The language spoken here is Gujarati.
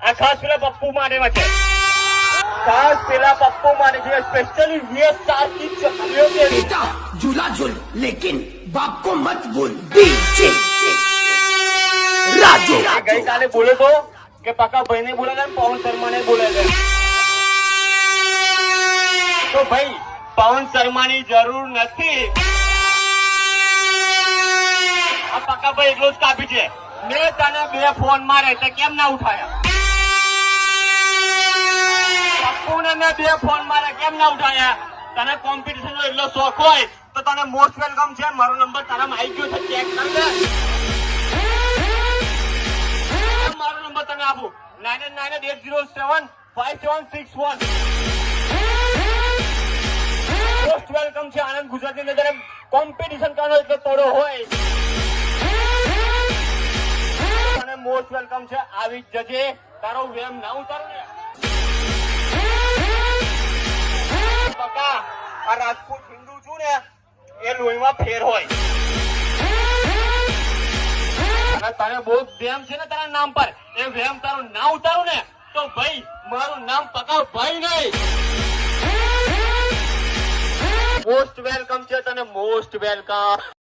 આ ખાસ પેલા પપ્પુ માટે છે, ખાસ પેલા પપ્પુ માટે છે, સ્પેશિયલી વીએસ સ્ટાર की चलियों के बेटा झूला झूल लेकिन बाप को मत भूल डीजे राजू ગઈકાલે બોલે તો કે પકા ભાઈ ને બોલે છે, પવન શર્મા ને બોલે છે, તો ભાઈ પવન શર્મા ની જરૂર નથી, આ પકા ભાઈ એટલું જ કાપી છે, મેં તને 2 ફોન મારે તો કેમ ના ઉઠાયા, પપ્પુ ને મેં 2 ફોન મારે કેમ ના ઉઠાયા, તને કોમ્પિટિશન નો એટલો શોખ હોય તો તને મોસ્ટ વેલકમ છે, મારો નંબર તારામાં આવી ગયો છે, ચેક કર લે, મારો નંબર તને આપું 9998075761 મોસ્ટ વેલકમ છે, આનંદ ગુજરાત ની અંદર કોમ્પિટિશન કરવાનો એટલો તોડો હોય તને મોસ્ટ વેલકમ છે, આવી જ જજે, તારો વેમ ના ઉતારો ને બકા, આ રાજપૂત હિન્દુ છું ને એ લોહીમાં ફેર હોય, અને તને બહુ વેમ છે ને તારા નામ પર, એ વેમ તારું ના ઉતારું ને તો ભાઈ મારું નામ પકા ભાઈ નહીં, મોસ્ટ વેલકમ છે તને, મોસ્ટ વેલકમ.